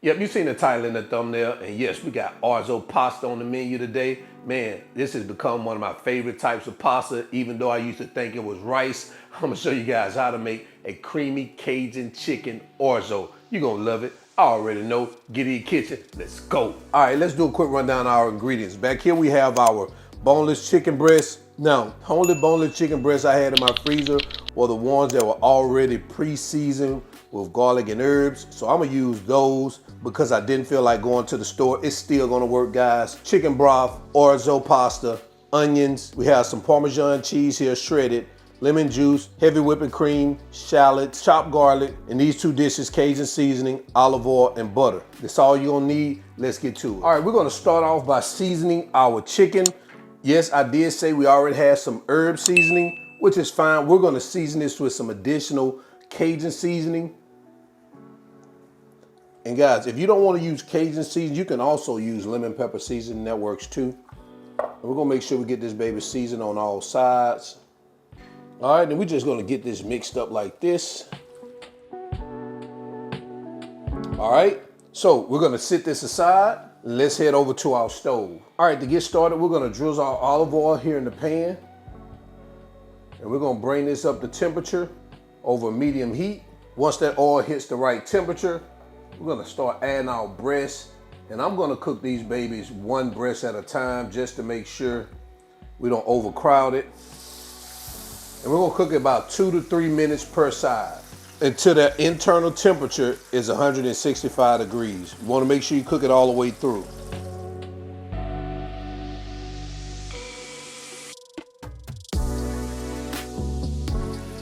Yep, you seen the title in the thumbnail, and yes, we got Orzo pasta on the menu today. Man, this has become one of my favorite types of pasta, even though I used to think it was rice. I'm gonna show you guys how to make a creamy Cajun chicken Orzo. You're gonna love it. I already know. Get in your kitchen, let's go. All right, let's do a quick rundown of our ingredients. Back here we have our boneless chicken breast. Now, only boneless chicken breasts I had in my freezer were the ones that were already pre-seasoned with garlic and herbs. So I'm gonna use those because I didn't feel like going to the store. It's still gonna work, guys. Chicken broth, orzo pasta, onions. We have some Parmesan cheese here shredded, lemon juice, heavy whipping cream, shallots, chopped garlic, and these two dishes, Cajun seasoning, olive oil, and butter. That's all you're gonna need. Let's get to it. All right, we're gonna start off by seasoning our chicken. Yes, I did say we already had some herb seasoning, which is fine. We're gonna season this with some additional Cajun seasoning. And guys, if you don't want to use Cajun seasoning, you can also use lemon pepper seasoning, that works too. And we're gonna make sure we get this baby seasoned on all sides. All right, then we're just gonna get this mixed up like this. All right, so we're gonna sit this aside. Let's head over to our stove. All right, to get started, we're gonna drizzle our olive oil here in the pan. And we're gonna bring this up to temperature over medium heat. Once that oil hits the right temperature, we're gonna start adding our breasts. And I'm gonna cook these babies one breast at a time just to make sure we don't overcrowd it. And we're gonna cook it about 2 to 3 minutes per side until the internal temperature is 165 degrees. You wanna make sure you cook it all the way through.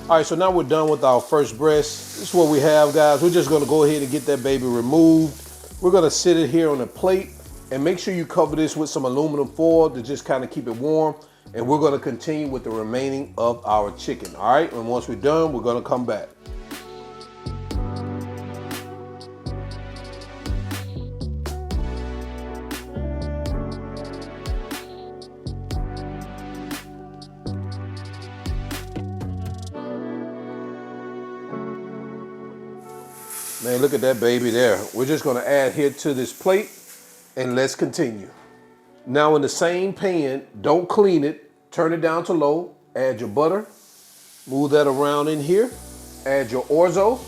All right, so now we're done with our first breast. This is what we have, guys. We're just gonna go ahead and get that baby removed. We're gonna sit it here on a plate and make sure you cover this with some aluminum foil to just kind of keep it warm. And we're gonna continue with the remaining of our chicken, all right? And once we're done, we're gonna come back. Man, look at that baby there. We're just gonna add here to this plate and let's continue. Now in the same pan, don't clean it, turn it down to low, add your butter, move that around in here, add your orzo,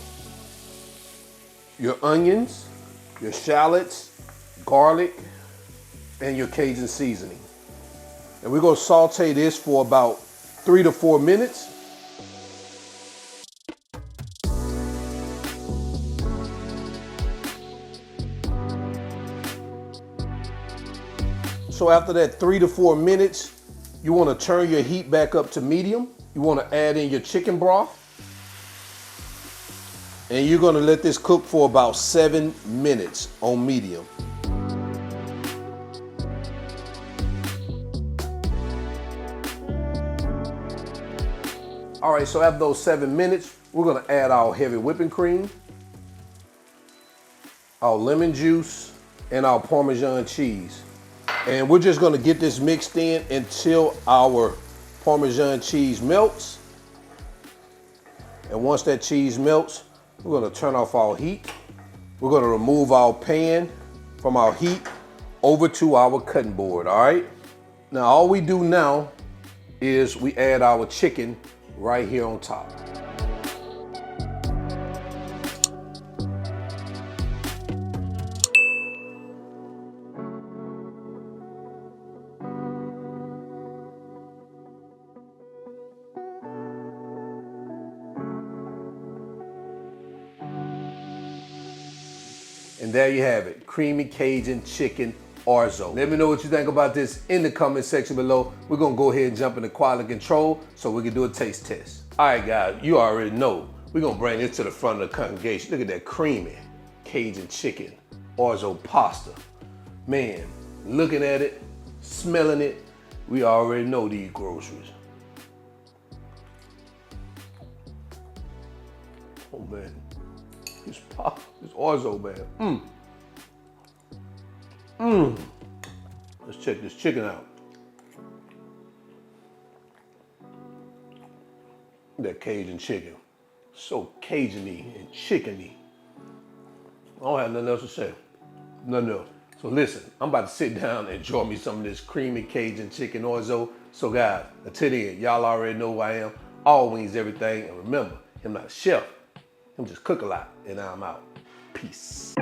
your onions, your shallots, garlic, and your Cajun seasoning. And we're gonna saute this for about 3 to 4 minutes. So after that 3 to 4 minutes, you wanna turn your heat back up to medium. You wanna add in your chicken broth. And you're gonna let this cook for about 7 minutes on medium. All right, so after those 7 minutes, we're gonna add our heavy whipping cream, our lemon juice, and our Parmesan cheese. And we're just gonna get this mixed in until our Parmesan cheese melts. And once that cheese melts, we're gonna turn off our heat. We're gonna remove our pan from our heat over to our cutting board, all right? Now, all we do now is we add our chicken right here on top. And there you have it, creamy Cajun chicken orzo. Let me know what you think about this in the comment section below. We're gonna go ahead and jump into quality control so we can do a taste test. All right, guys, you already know. We're gonna bring this to the front of the congregation. Look at that creamy Cajun chicken orzo pasta. Man, looking at it, smelling it, we already know these groceries. Oh man. This orzo, man. Let's check this chicken out. That Cajun chicken. So Cajun-y and chicken-y. I don't have nothing else to say. Nothing else. So listen, I'm about to sit down and enjoy me some of this creamy Cajun chicken orzo. So guys, until then, y'all already know who I am. All wings, everything. And remember, I'm not a chef. I'm just cook a lot, and I'm out. Peace.